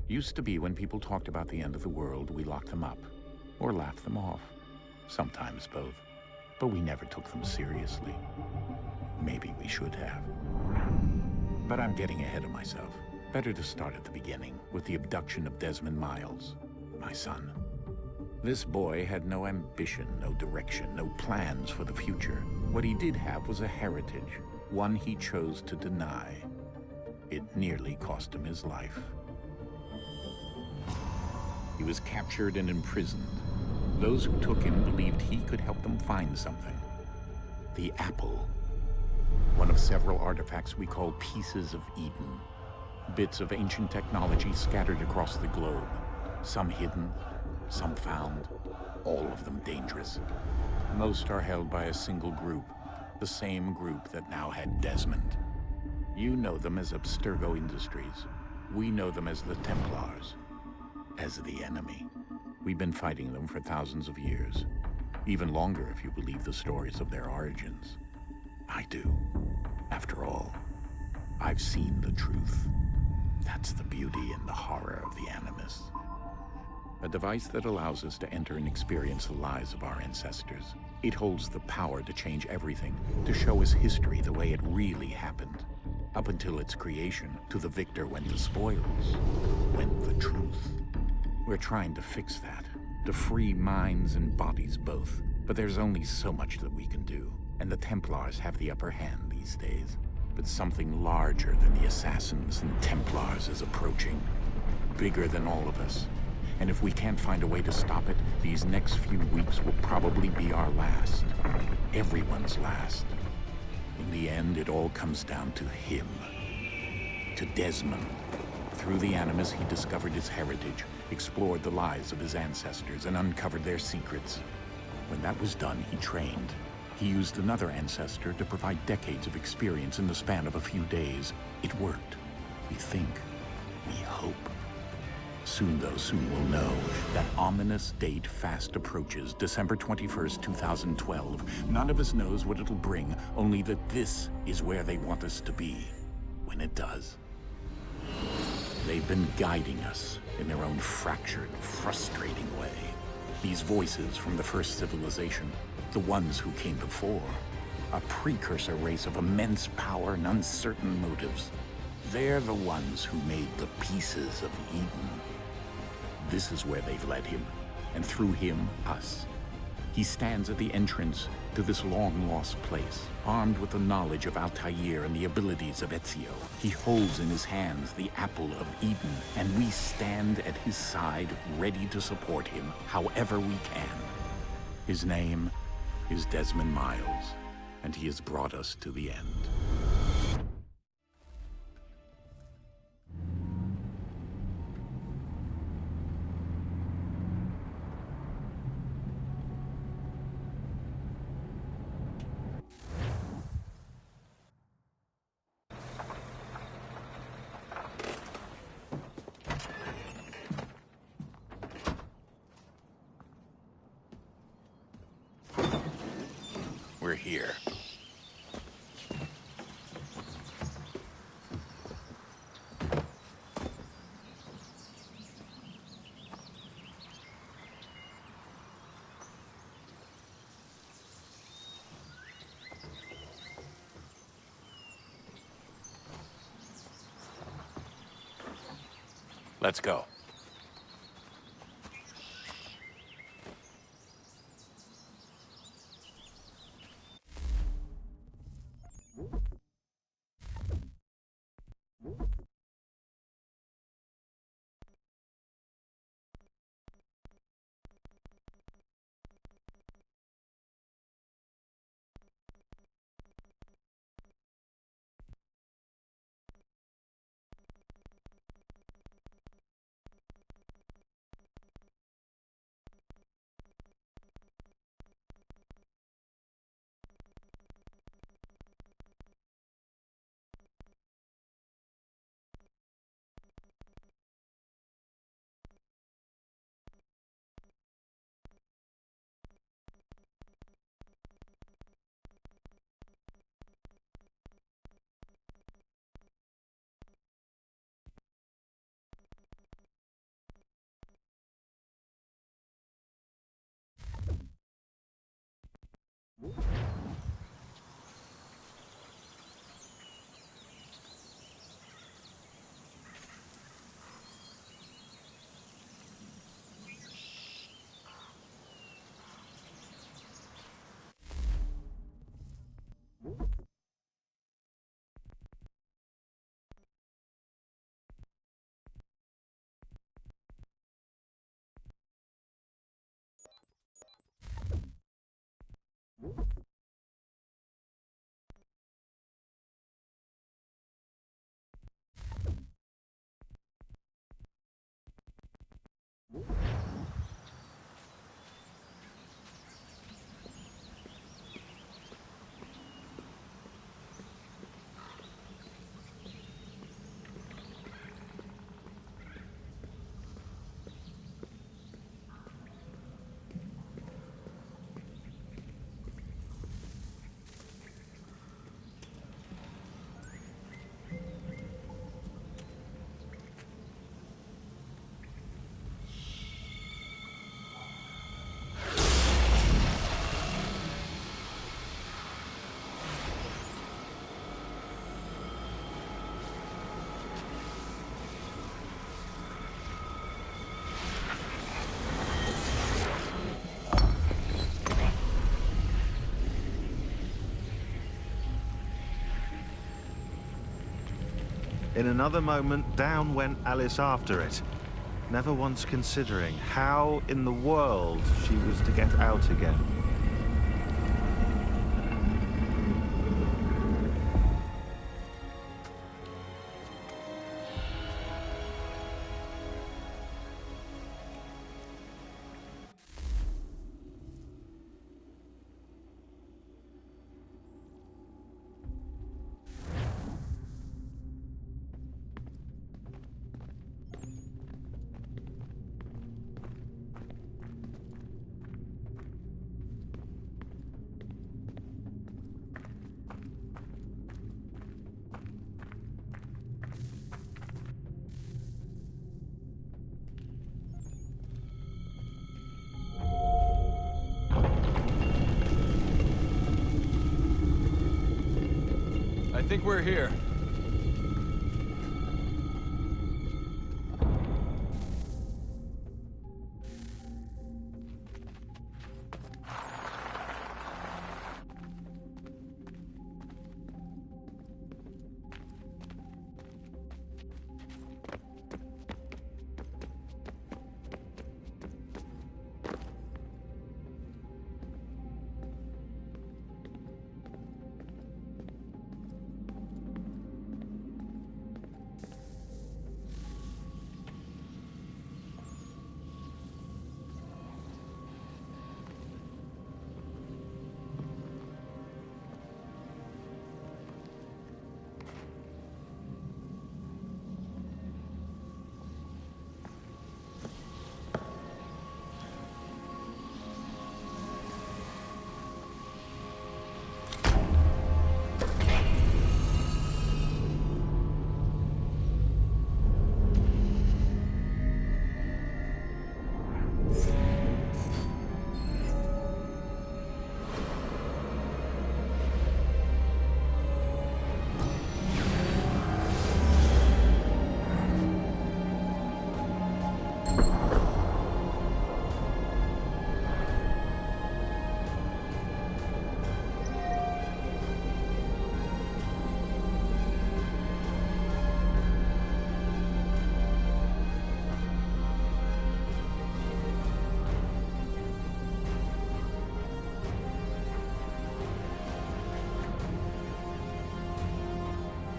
Used to be when people talked about the end of the world, we locked them up or laughed them off. Sometimes both. But we never took them seriously. Maybe we should have. But I'm getting ahead of myself. Better to start at the beginning, with the abduction of Desmond Miles, my son. This boy had no ambition, no direction, no plans for the future. What he did have was a heritage, one he chose to deny. It nearly cost him his life. He was captured and imprisoned. Those who took him believed he could help them find something. The apple. One of several artifacts we call pieces of Eden. Bits of ancient technology scattered across the globe. Some hidden, some found, all of them dangerous. Most are held by a single group, the same group that now had Desmond. You know them as Abstergo Industries. We know them as the Templars, as the enemy. We've been fighting them for thousands of years, even longer if you believe the stories of their origins. I do. After all, I've seen the truth. That's the beauty and the horror of the Animus. A device that allows us to enter and experience the lives of our ancestors. It holds the power to change everything, to show us history the way it really happened. Up until its creation, to the victor went the spoils, went the truth. We're trying to fix that, to free minds and bodies both. But there's only so much that we can do, and the Templars have the upper hand these days. But something larger than the Assassins and Templars is approaching, bigger than all of us. And if we can't find a way to stop it, these next few weeks will probably be our last. Everyone's last. In the end, it all comes down to him. To Desmond. Through the Animus, he discovered his heritage, explored the lives of his ancestors, and uncovered their secrets. When that was done, he trained. He used another ancestor to provide decades of experience in the span of a few days. It worked. We think. We hope. Soon, though, soon we'll know. That ominous date fast approaches, December 21st, 2012. None of us knows what it'll bring, only that this is where they want us to be, when it does. They've been guiding us in their own fractured, frustrating way. These voices from the first civilization, the ones who came before, a precursor race of immense power and uncertain motives. They're the ones who made the pieces of Eden. This is where they've led him, and through him, us. He stands at the entrance to this long-lost place, armed with the knowledge of Altair and the abilities of Ezio. He holds in his hands the apple of Eden, and we stand at his side, ready to support him however we can. His name is Desmond Miles, and he has brought us to the end. We're here. Let's go. In another moment, down went Alice after it, never once considering how in the world she was to get out again. I think we're here.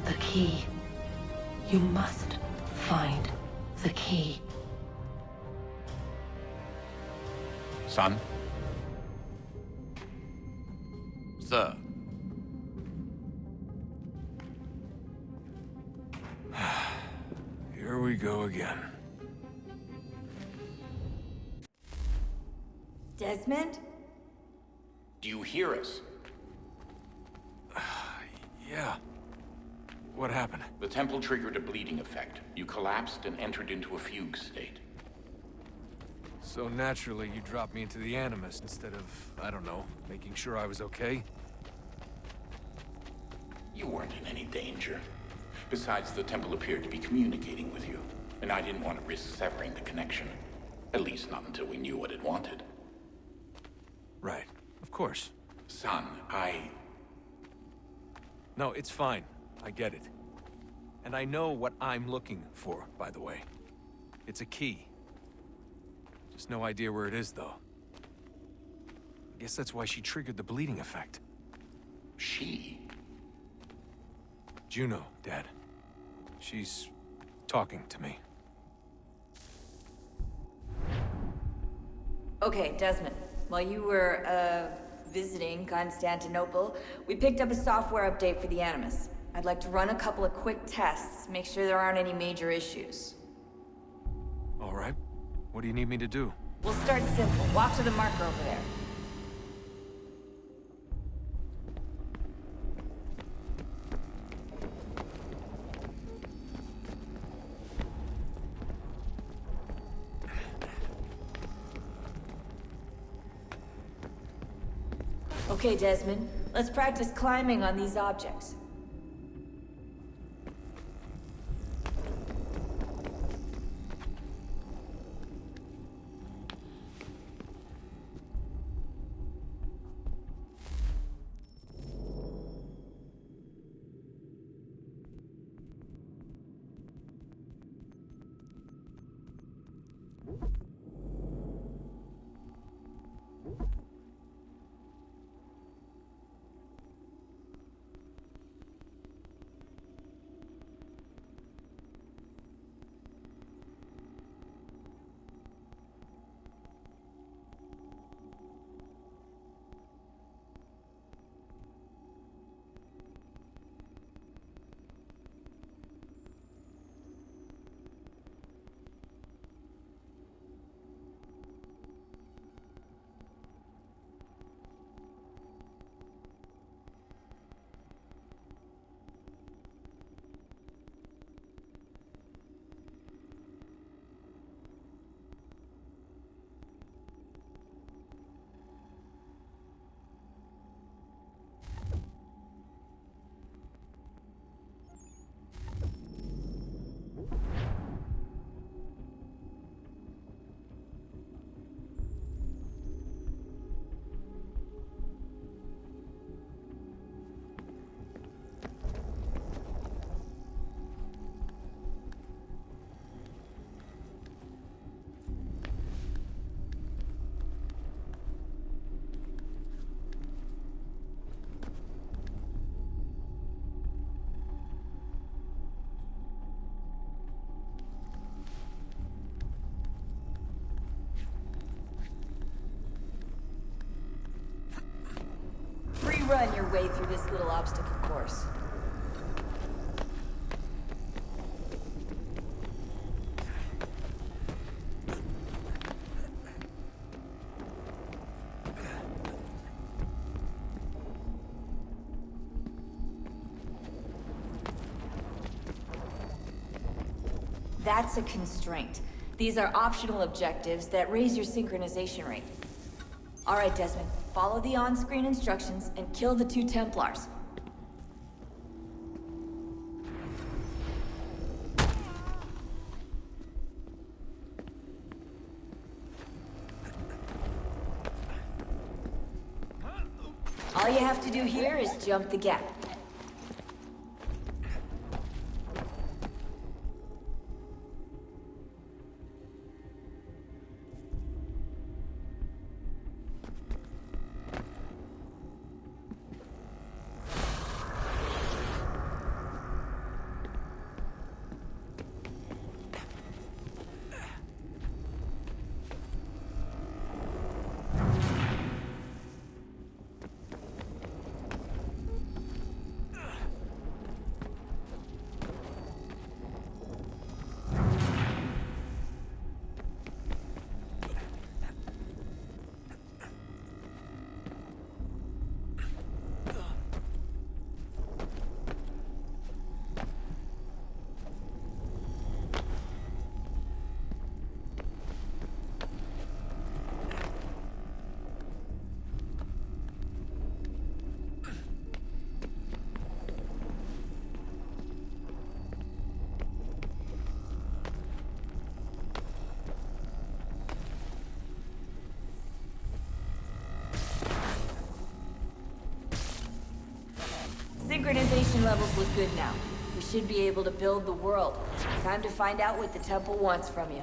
The key. You must find the key. Son? Sir. Here we go again. Desmond? Do you hear us? Yeah. What happened? The temple triggered a bleeding effect. You collapsed and entered into a fugue state. So naturally, you dropped me into the Animus instead of, I don't know, making sure I was okay? You weren't in any danger. Besides, the temple appeared to be communicating with you, and I didn't want to risk severing the connection. At least not until we knew what it wanted. Right. Of course. Son, No, it's fine. I get it. And I know what I'm looking for, by the way. It's a key. Just no idea where it is, though. I guess that's why she triggered the bleeding effect. She? Juno, Dad. She's talking to me. Okay, Desmond. While you were, visiting Constantinople, we picked up a software update for the Animus. I'd like to run a couple of quick tests, make sure there aren't any major issues. All right. What do you need me to do? We'll start simple. Walk to the marker over there. Okay, Desmond. Let's practice climbing on these objects. Run your way through this little obstacle course. That's a constraint. These are optional objectives that raise your synchronization rate. All right, Desmond. Follow the on-screen instructions and kill the 2 Templars. All you have to do here is jump the gap. Synchronization levels look good now. We should be able to build the world. Time to find out what the temple wants from you.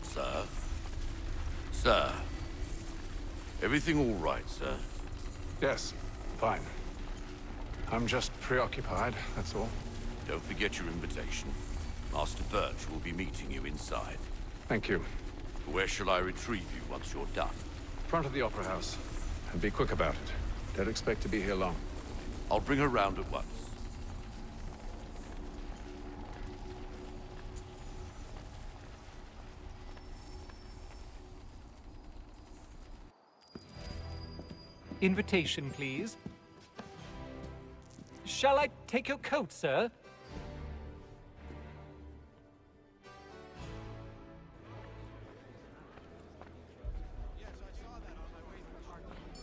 Sir? Sir? Everything all right, sir? Yes, fine. I'm just preoccupied, that's all. Don't forget your invitation. Master Birch will be meeting you inside. Thank you. Where shall I retrieve you once you're done? Front of the Opera House. And be quick about it. Don't expect to be here long. I'll bring her round at once. Invitation, please. Shall I take your coat, sir?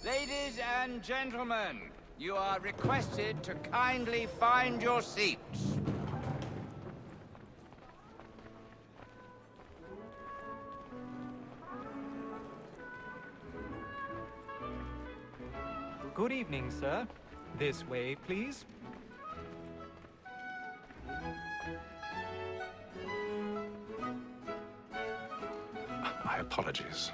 Ladies and gentlemen, you are requested to kindly find your seats. Good evening, sir. This way, please. My apologies.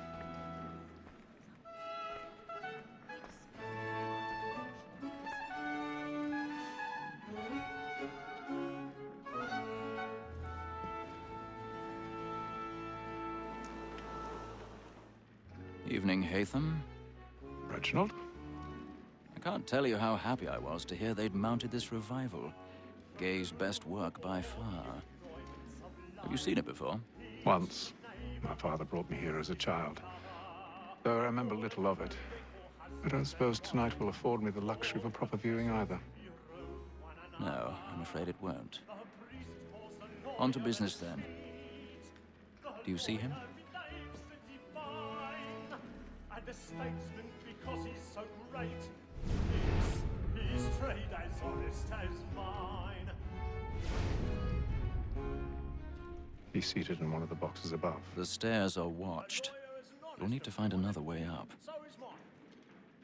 Evening, Hatham. Reginald? I can't tell you how happy I was to hear they'd mounted this revival. Gay's best work by far. Have you seen it before? Once. My father brought me here as a child. Though I remember little of it. I don't suppose tonight will afford me the luxury of a proper viewing either. No, I'm afraid it won't. On to business then. Do you see him? And a statesman because he's so great. His trade as honest as mine. He's seated in one of the boxes above. The stairs are watched. You'll need to find another way up. So is mine.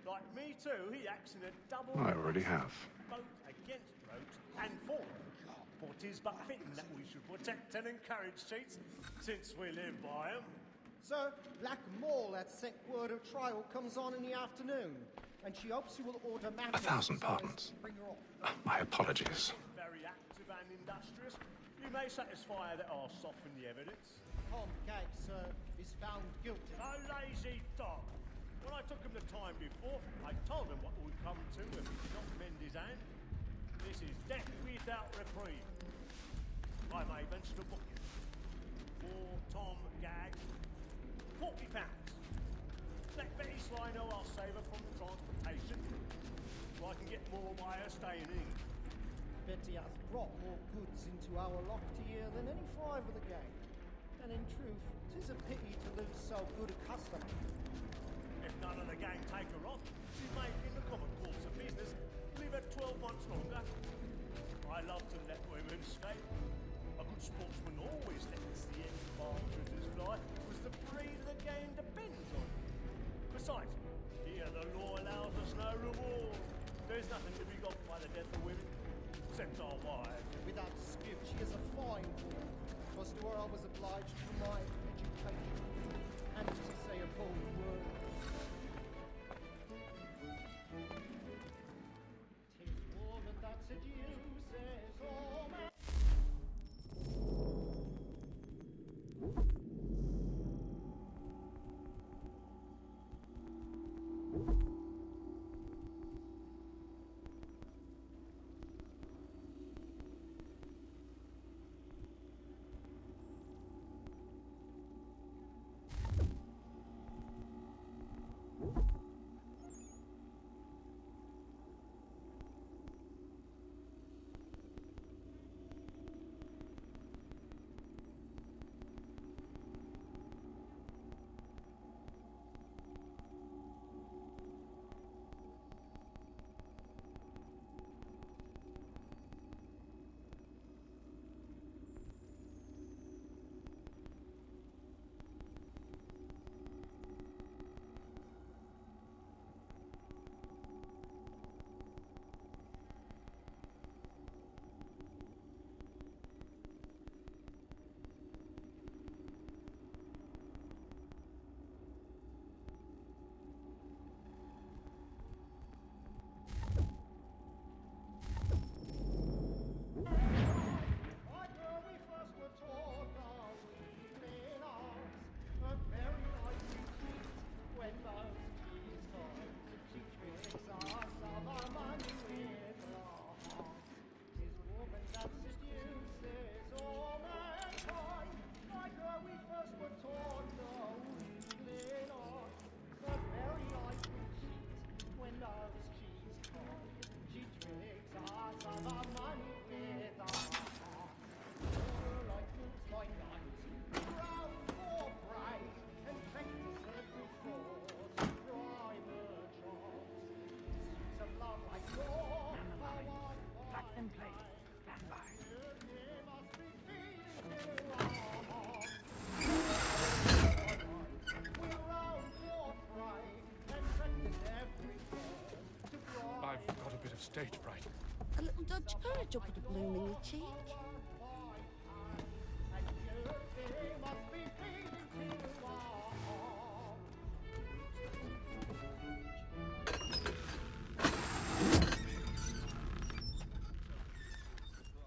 Like me too, he acts in a double. I already have. Both against rogues and for them. For 'tis but fitting that we should protect and encourage cheats, since we live by 'em. Sir, Black Mall at sent word of trial comes on in the afternoon, and she hopes you will order matters. 1,000 pardons. Bring her off. My apologies. Very active and industrious. You may satisfy that I'll soften the evidence. Tom Gag, sir, is found guilty. A lazy dog. When I took him the time before, I told him what would come to him, not mend his hand. This is death without reprieve. I may venture to book you. For Tom Gag, £40. Let Betty Sly know I'll save her from the transportation, so I can get more by her staying in. Betty has brought more goods into our locked year than any five of the gang. And in truth, 'tis a pity to lose so good a customer. If none of the gang take her off, she may, in the common course of business, leave her 12 months longer. I love to let women escape. A good sportsman always lets the ex-partridges fly, because the breed of the game depends on it. Besides, here the law allows us no reward. There's nothing to be got by the death of women, except our wives. Without dispute, she is a fine woman. Because to her I was obliged to my education, and to say a bold word. 'Tis woman that seduces all men. stage fright. A little dodge courage will put a bloom in your cheek.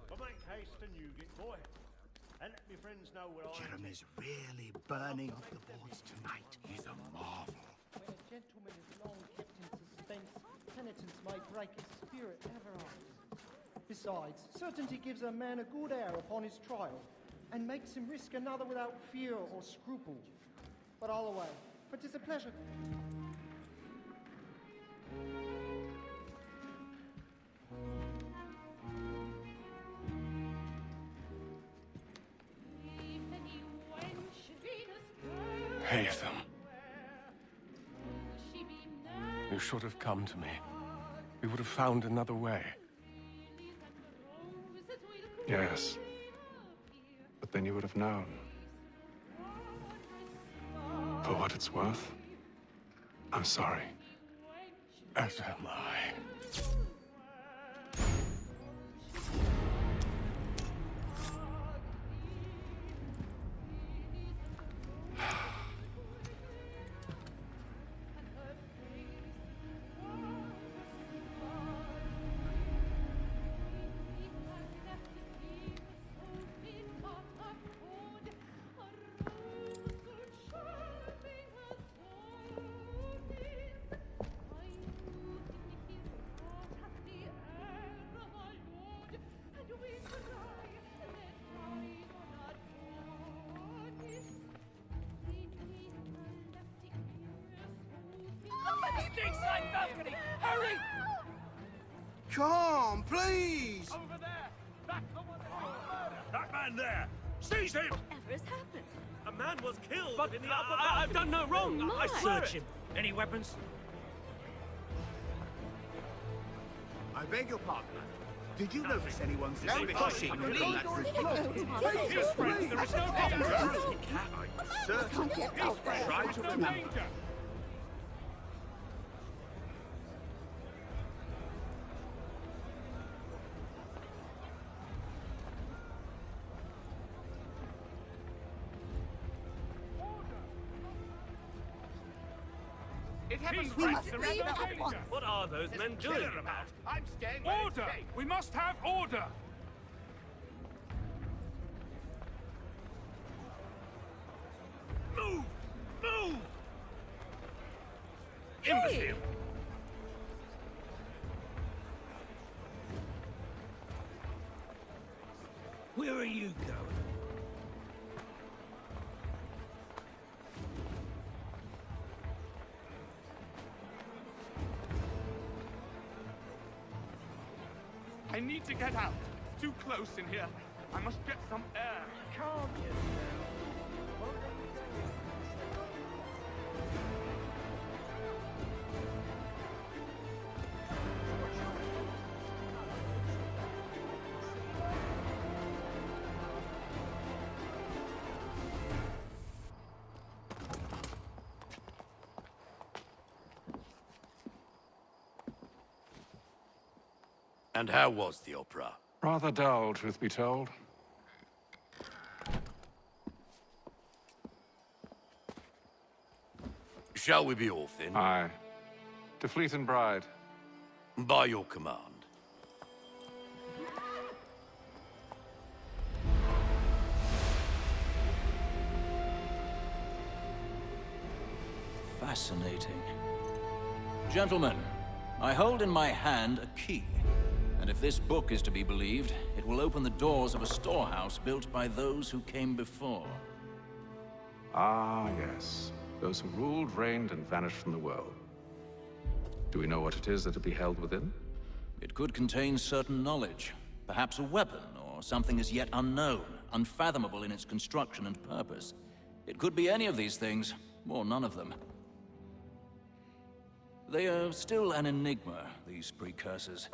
But make haste and you get boy. And let me friends know where I am. Jeremy's really burning off the boards tonight. He's a marvel. When a gentleman is long kept in suspense, penitence may break his spirit ever after. Besides, certainty gives a man a good air upon his trial, and makes him risk another without fear or scruple. But I'll away, for 'tis a pleasure. Haytham. You should have come to me. We would have found another way. Yes. But then you would have known. For what it's worth, I'm sorry. As am I. Hurry! Come, please! Over there! That's the one that man there! Seize him! Whatever has happened? A man was killed But in the upper I've done no wrong. Oh, I my. swear Search it. him. Any weapons? I beg your pardon. Did you notice anyone No, pushing? please. His friends, there is no danger! Certainly. Try to remember. It happens We right must to leave the at once. What are those There's men a doing? killer about. I'm staying where it's Order! safe. We must have order! Move! Move! Imbecile! Where are you going? I need to get out. It's too close in here. I must get some air. Calm yourself. And how was the opera? Rather dull, truth be told. Shall we be off then? Aye. To Fleet and Bride. By your command. Fascinating. Gentlemen, I hold in my hand a key. And if this book is to be believed, it will open the doors of a storehouse built by those who came before. Ah, yes. Those who ruled, reigned, and vanished from the world. Do we know what it is that will be held within? It could contain certain knowledge. Perhaps a weapon, or something as yet unknown, unfathomable in its construction and purpose. It could be any of these things, or none of them. They are still an enigma, these precursors.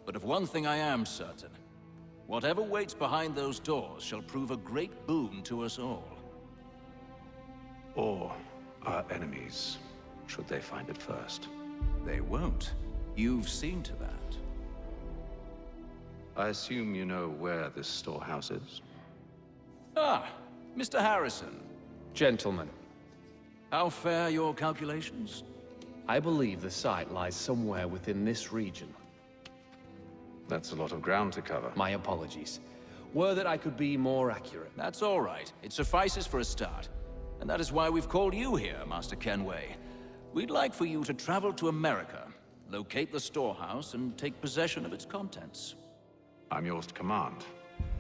But of one thing I am certain. Whatever waits behind those doors shall prove a great boon to us all. Or our enemies, should they find it first. They won't. You've seen to that. I assume you know where this storehouse is? Ah, Mr. Harrison. Gentlemen, How fare your calculations? I believe the site lies somewhere within this region. That's a lot of ground to cover. My apologies. Were that I could be more accurate. That's all right. It suffices for a start. And that is why we've called you here, Master Kenway. We'd like for you to travel to America, locate the storehouse, and take possession of its contents. I'm yours to command,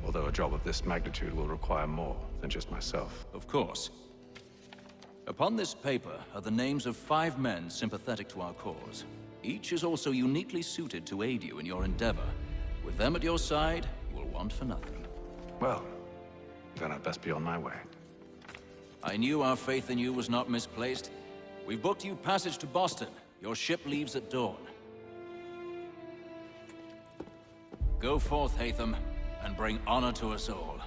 although a job of this magnitude will require more than just myself. Of course. Upon this paper are the names of 5 men sympathetic to our cause. Each is also uniquely suited to aid you in your endeavor. With them at your side, you will want for nothing. Well, then I'd best be on my way. I knew our faith in you was not misplaced. We've booked you passage to Boston. Your ship leaves at dawn. Go forth, Hatham, and bring honor to us all.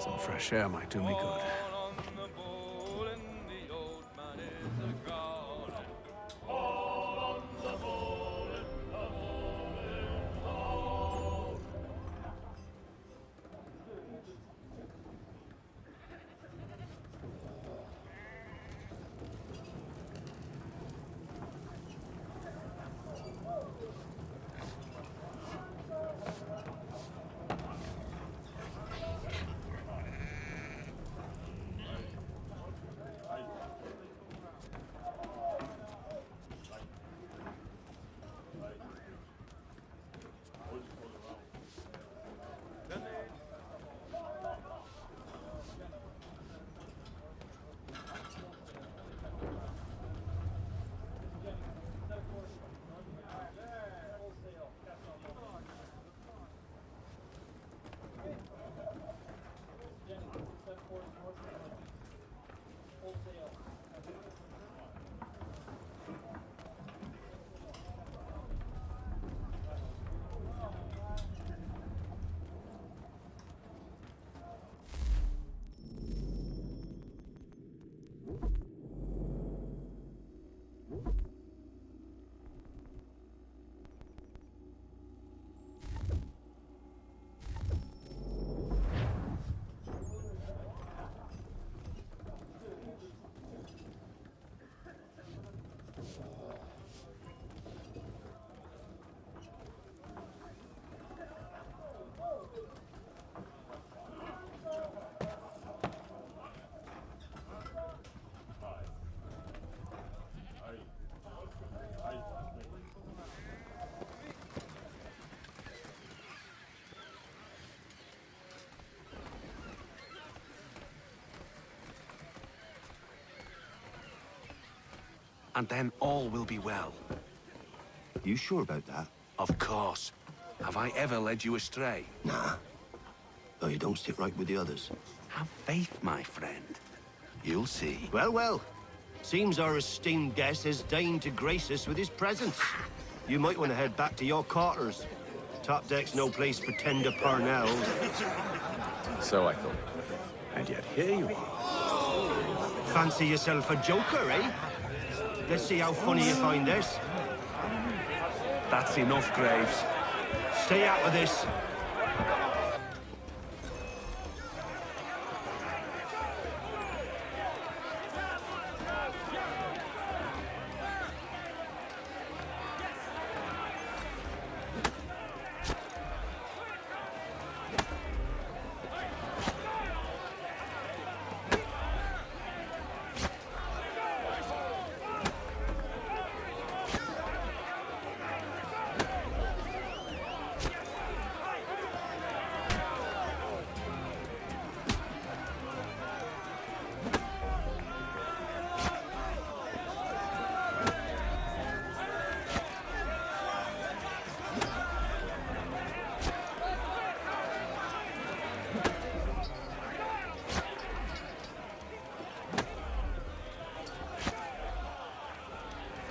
Some fresh air might do me good. And then all will be well. You sure about that? Of course. Have I ever led you astray? Nah. Though you don't sit right with the others. Have faith, my friend. You'll see. Well, well. Seems our esteemed guest has deigned to grace us with his presence. You might want to head back to your quarters. Top deck's no place for tender parnells. So I thought. And yet here you are. Fancy yourself a joker, eh? Let's see how funny you find this. That's enough, Graves. Stay out of this.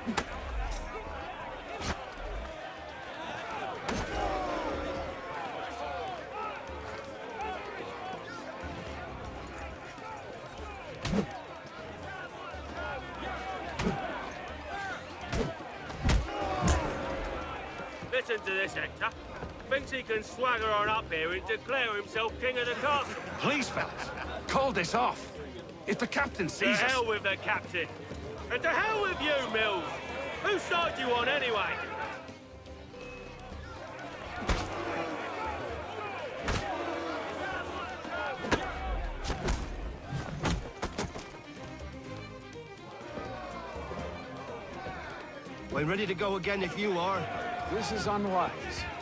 Listen to this, Hector. Thinks he can swagger on up here and declare himself king of the castle. Please, fellas, call this off. If the captain To sees us... hell with the captain. And to hell with you, Mills. Whose side you on, anyway? We're ready to go again if you are. This is unwise.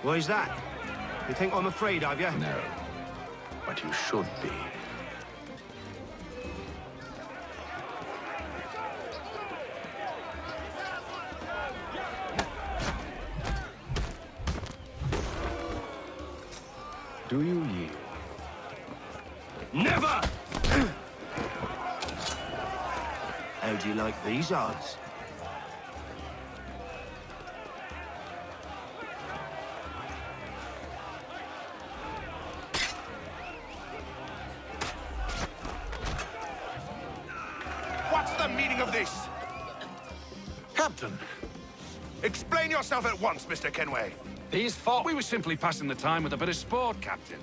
Why's that? You think I'm afraid of you? No, but you should be. Do you yield? Never! How do you like these odds? What's the meaning of this? Captain! Explain yourself at once, Mr. Kenway. These fought. We were simply passing the time with a bit of sport, Captain.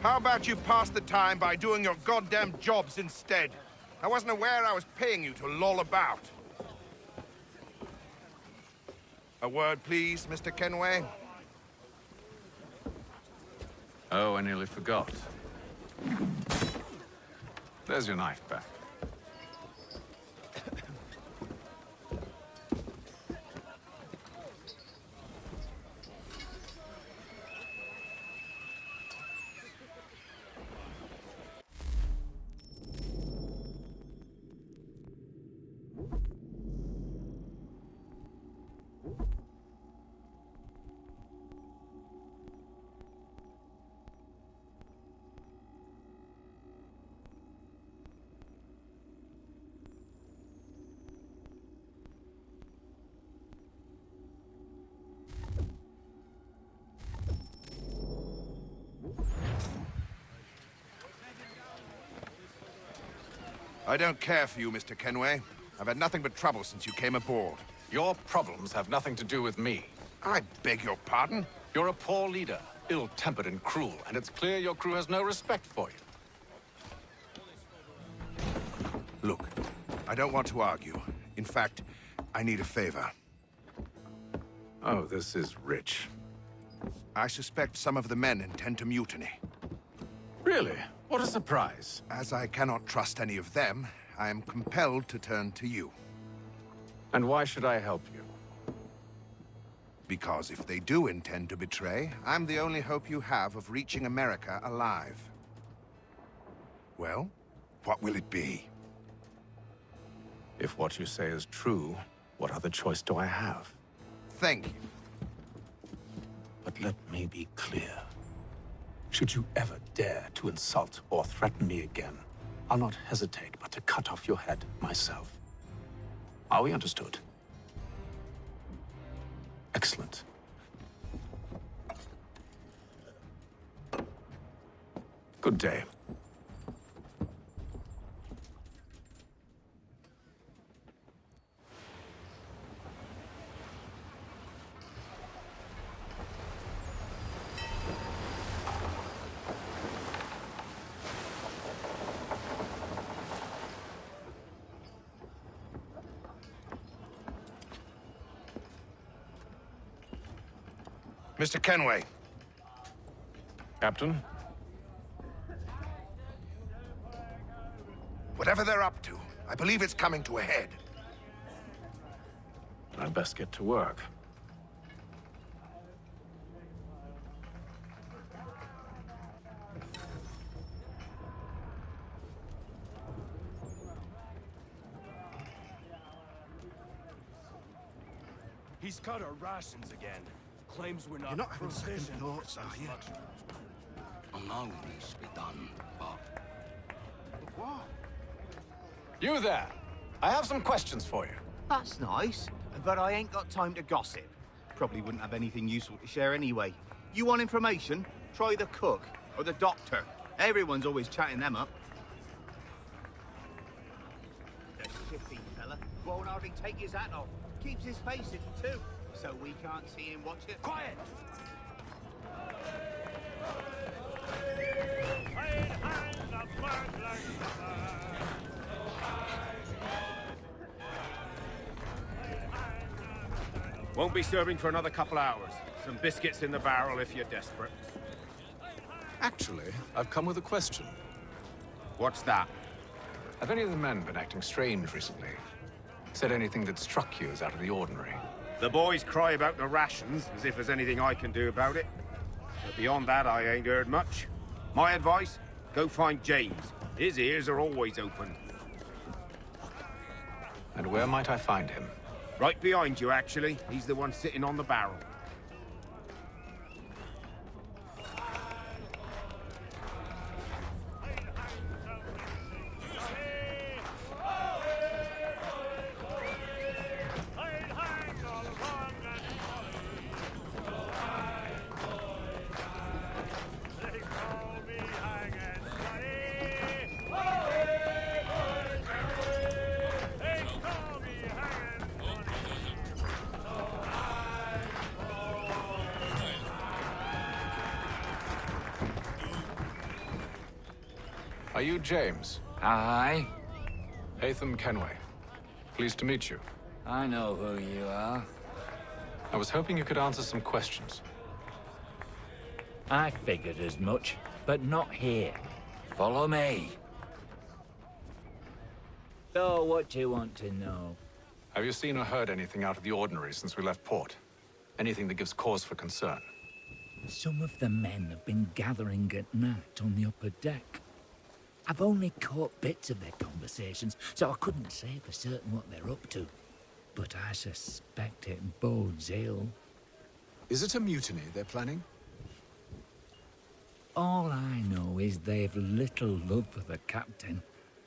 How about you pass the time by doing your goddamn jobs instead? I wasn't aware I was paying you to loll about. A word, please, Mr. Kenway. Oh, I nearly forgot. There's your knife back. I don't care for you, Mr. Kenway. I've had nothing but trouble since you came aboard. Your problems have nothing to do with me. I beg your pardon? You're a poor leader, ill-tempered and cruel, and it's clear your crew has no respect for you. Look, I don't want to argue. In fact, I need a favor. Oh, this is rich. I suspect some of the men intend to mutiny. Really? What a surprise. As I cannot trust any of them, I am compelled to turn to you. And why should I help you? Because if they do intend to betray, I'm the only hope you have of reaching America alive. Well, what will it be? If what you say is true, what other choice do I have? Thank you. But let me be clear. Should you ever dare to insult or threaten me again, I'll not hesitate but to cut off your head myself. Are we understood? Excellent. Good day. Mr. Kenway. Captain? Whatever they're up to, I believe it's coming to a head. I'd best get to work. He's cut our rations again. Claims we're not. You're not having second provisioned thoughts, for are you? I know what needs to be done, but... What? You there! I have some questions for you. That's nice, but I ain't got time to gossip. Probably wouldn't have anything useful to share anyway. You want information? Try the cook or the doctor. Everyone's always chatting them up. The shifty fella won't hardly take his hat off. Keeps his face hidden too, so we can't see him watch it. Quiet! Won't be serving for another couple hours. Some biscuits in the barrel if you're desperate. Actually, I've come with a question. What's that? Have any of the men been acting strange recently? Said anything that struck you as out of the ordinary? The boys cry about the rations, as if there's anything I can do about it. But beyond that, I ain't heard much. My advice? Go find James. His ears are always open. And where might I find him? Right behind you, actually. He's the one sitting on the barrel. Are you James? Aye. Hatham Kenway. Pleased to meet you. I know who you are. I was hoping you could answer some questions. I figured as much, but not here. Follow me. So, what do you want to know? Have you seen or heard anything out of the ordinary since we left port? Anything that gives cause for concern? Some of the men have been gathering at night on the upper deck. I've only caught bits of their conversations, so I couldn't say for certain what they're up to. But I suspect it bodes ill. Is it a mutiny they're planning? All I know is they've little love for the captain.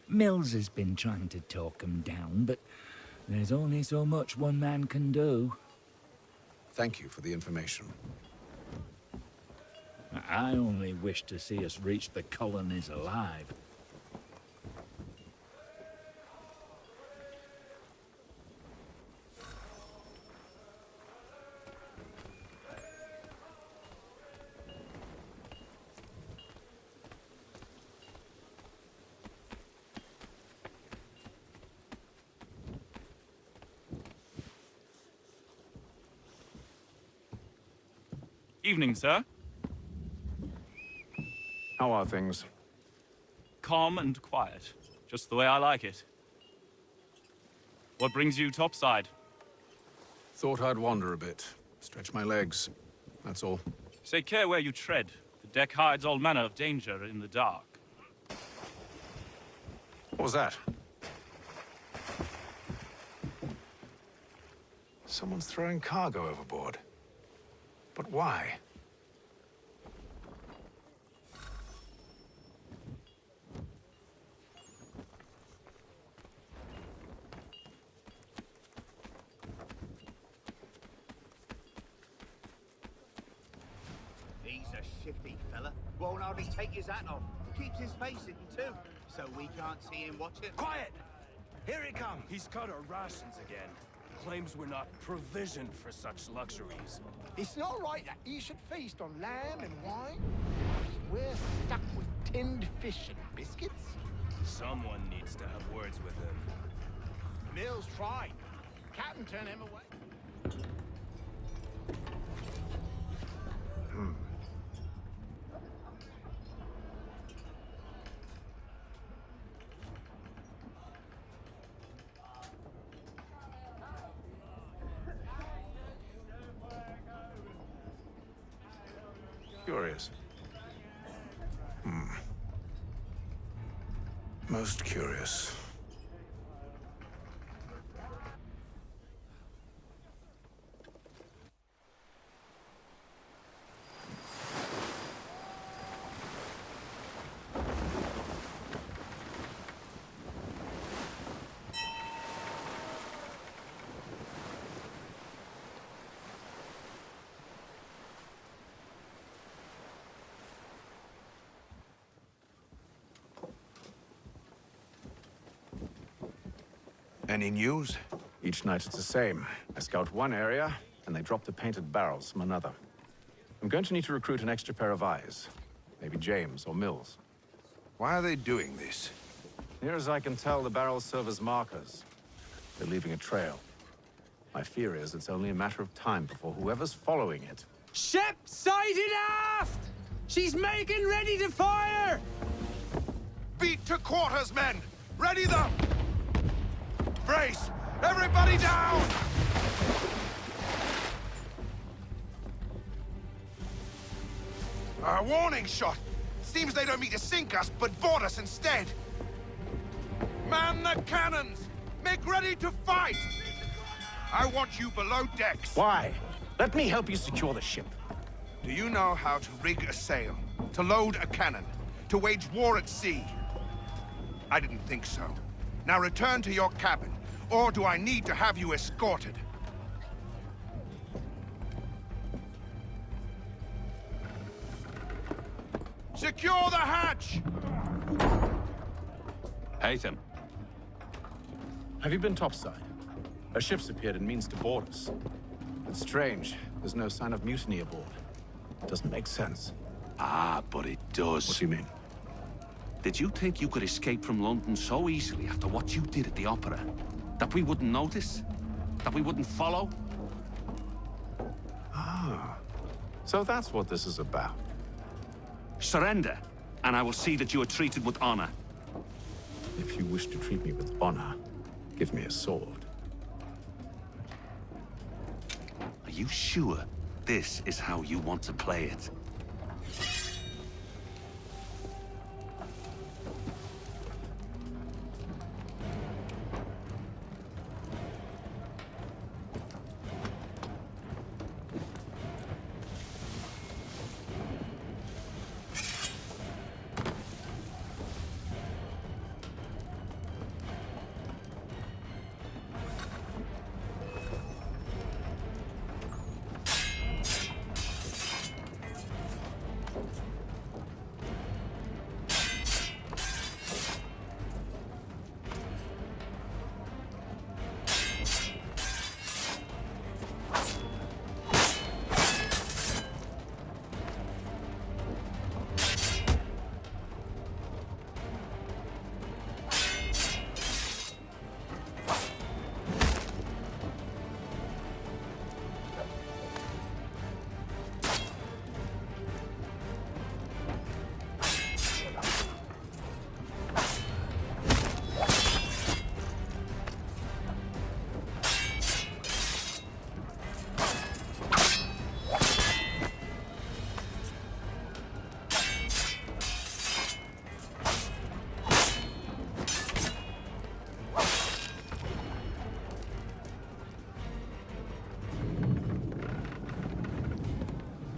Mills has been trying to talk 'em down, but there's only so much one man can do. Thank you for the information. I only wish to see us reach the colonies alive. Evening, sir. How are things? Calm and quiet. Just the way I like it. What brings you topside? Thought I'd wander a bit. Stretch my legs. That's all. Take care where you tread. The deck hides all manner of danger in the dark. What was that? Someone's throwing cargo overboard. But why? He's a shifty fella. Won't hardly take his hat off. Keeps his face hidden too, so we can't see him watch it. Quiet! Here he comes. He's cut our rations again. Claims we're not provisioned for such luxuries. It's not right that he should feast on lamb and wine. We're stuck with tinned fish and biscuits. Someone needs to have words with him. Mills tried. Captain turned him away. Curious. Most curious. Any news? Each night it's the same. I scout one area, and they drop the painted barrels from another. I'm going to need to recruit an extra pair of eyes. Maybe James or Mills. Why are they doing this? Near as I can tell, the barrels serve as markers. They're leaving a trail. My fear is it's only a matter of time before whoever's following it... Ship sighted aft! She's making ready to fire! Beat to quarters, men! Ready them! Brace! Everybody down! A warning shot! Seems they don't mean to sink us, but board us instead! Man the cannons! Make ready to fight! I want you below decks. Why? Let me help you secure the ship. Do you know how to rig a sail? To load a cannon? To wage war at sea? I didn't think so. Now return to your cabin, or do I need to have you escorted? Secure the hatch! Haytham. Have you been topside? A ship's appeared and means to board us. It's strange. There's no sign of mutiny aboard. It doesn't make sense. Ah, but it does. What do you mean? Did you think you could escape from London so easily after what you did at the opera? That we wouldn't notice? That we wouldn't follow? Ah. So that's what this is about. Surrender, and I will see that you are treated with honor. If you wish to treat me with honor, give me a sword. Are you sure this is how you want to play it?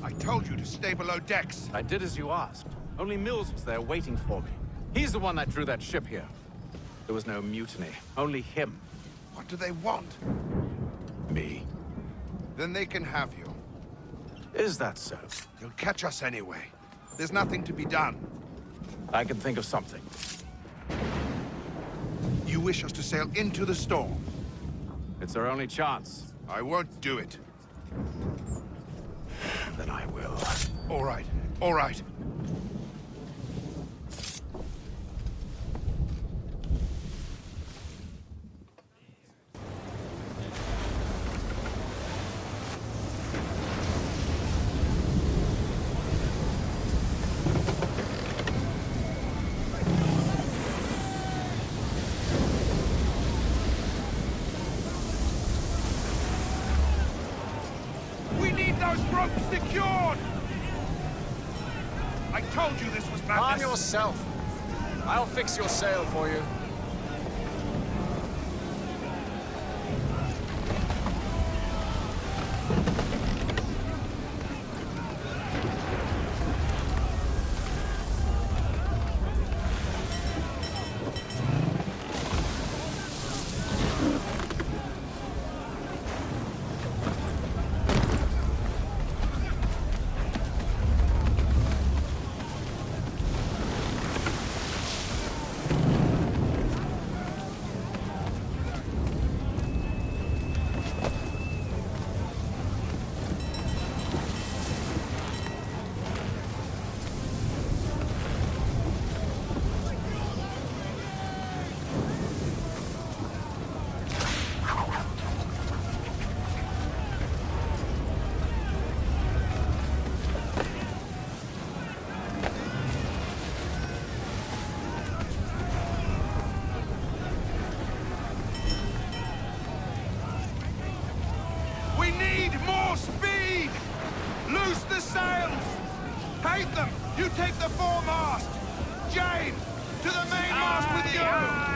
I told you to stay below decks. I did as you asked. Only Mills was there waiting for me. He's the one that drew that ship here. There was no mutiny, only him. What do they want? Me. Then they can have you. Is that so? You'll catch us anyway. There's nothing to be done. I can think of something. You wish us to sail into the storm? It's our only chance. I won't do it. Then I will. All right, all right. We need those ropes secured! I told you this was madness. Calm yourself. I'll fix your sail for you. speed! Loose the sails! Hate them! You take the foremast! James, to the mainmast with you!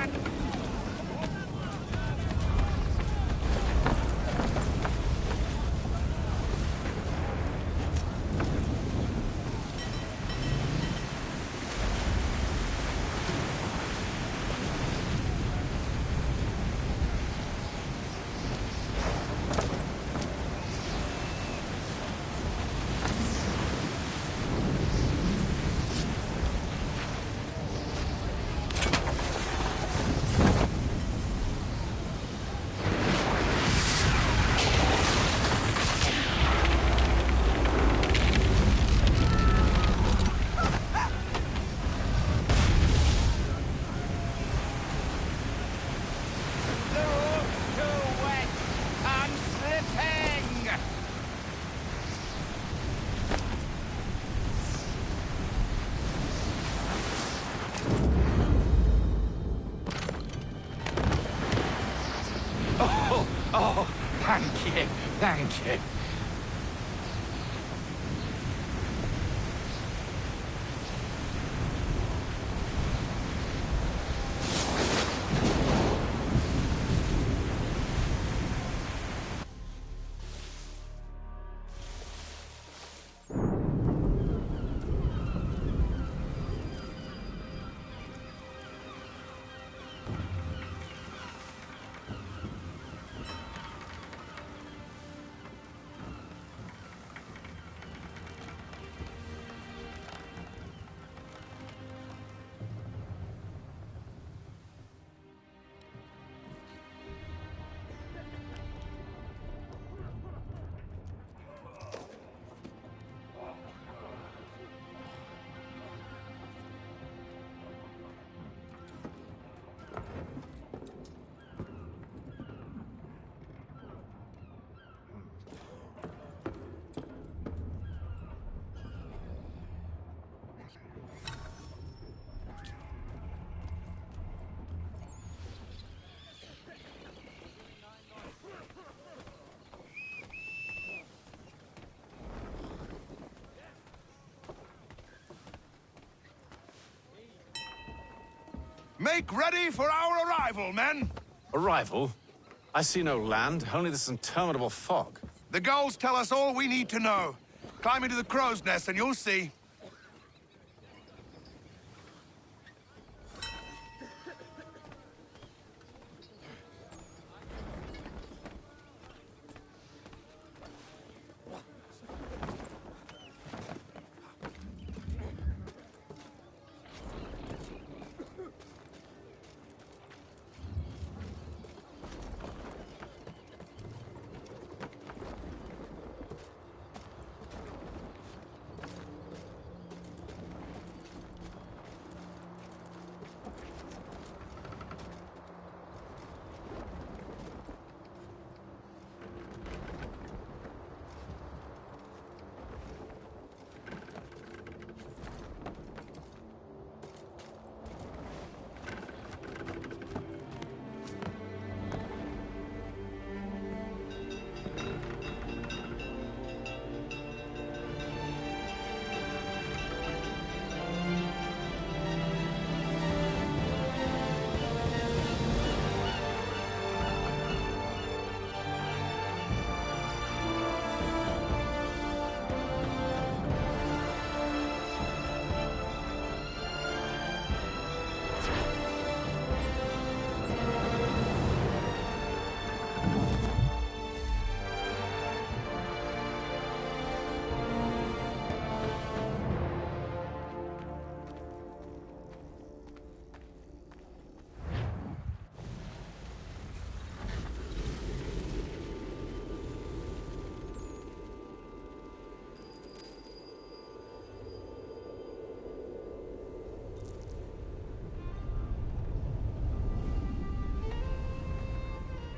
Oh, thank you, thank you. Make ready for our arrival, men! Arrival? I see no land, only this interminable fog. The gulls tell us all we need to know. Climb into the crow's nest and you'll see.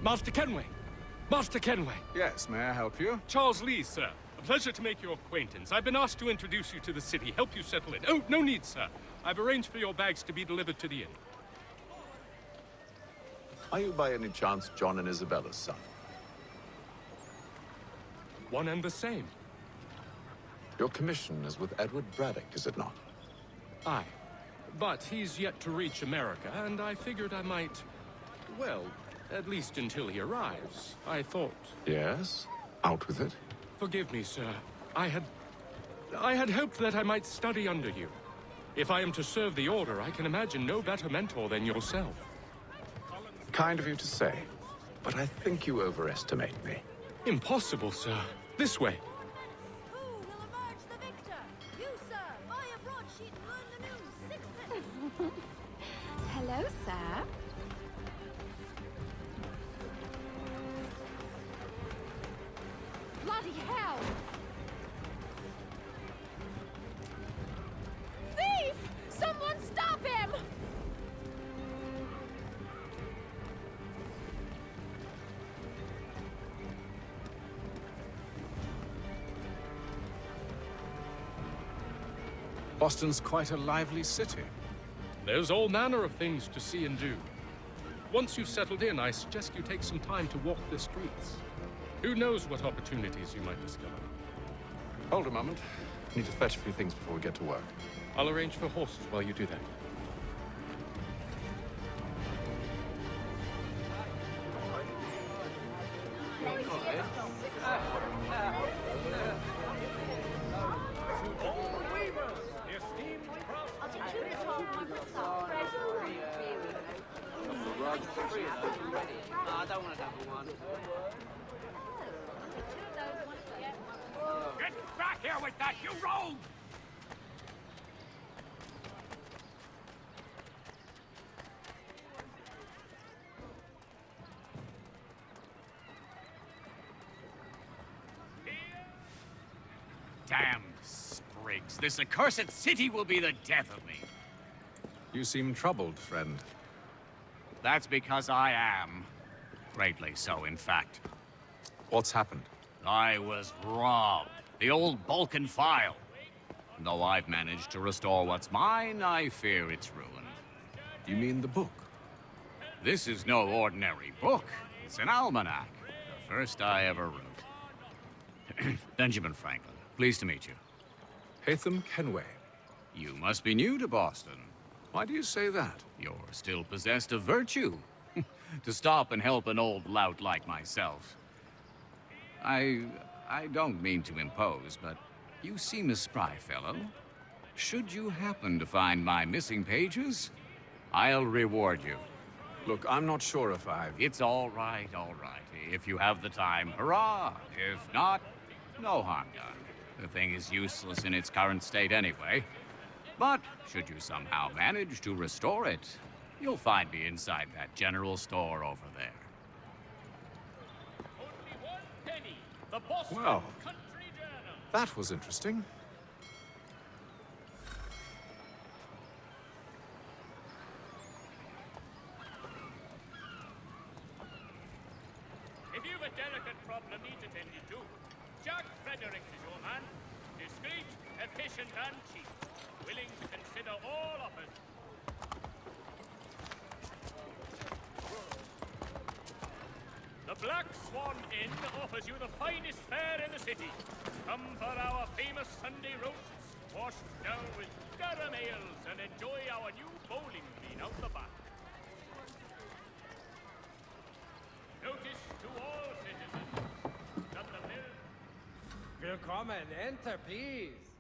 Master Kenway! Master Kenway! Yes, may I help you? Charles Lee, sir. A pleasure to make your acquaintance. I've been asked to introduce you to the city, help you settle in. Oh, no need, sir. I've arranged for your bags to be delivered to the inn. Are you by any chance John and Isabella's son? one and the same. Your commission is with Edward Braddock, is it not? Aye. But he's yet to reach America, and I figured I might... Well, at least until he arrives, I thought. Yes? Out with it. Forgive me, sir. I had hoped that I might study under you. If I am to serve the Order, I can imagine no better mentor than yourself. Kind of you to say, but I think you overestimate me. Impossible, sir. This way. Hello, sir. Bloody hell! Thief! Someone stop him! Boston's quite a lively city. There's all manner of things to see and do. Once you've settled in, I suggest you take some time to walk the streets. Who knows what opportunities you might discover. Hold a moment. Need to fetch a few things before we get to work. I'll arrange for horses while you do that. I don't want another one. Get back here with that, you rogue! Damned sprigs. This accursed city will be the death of me. You seem troubled, friend. That's because I am. Greatly so, in fact. What's happened? I was robbed. The old Balkan file. Though I've managed to restore what's mine, I fear it's ruined. You mean the book? This is no ordinary book. It's an almanac. The first I ever wrote. Benjamin Franklin, pleased to meet you. Hatham Kenway. You must be new to Boston. Why do you say that? You're still possessed of virtue. To stop and help an old lout like myself. I don't mean to impose, but you seem a spry fellow. Should you happen to find my missing pages, I'll reward you. Look, I'm not sure if I've... It's all right, all right. If you have the time, hurrah! If not, no harm done. The thing is useless in its current state anyway. But should you somehow manage to restore it, you'll find me inside that general store over there. Well, that was interesting. If you've a delicate problem need attended to, Jack Frederick is your man. Discreet, efficient, and cheap. Willing to consider all offers. The Black Swan Inn offers you the finest fare in the city. Come for our famous Sunday roasts, washed down with garum ales, and enjoy our new bowling green out the back. Notice to all citizens that the mill... Willkommen, enter, please.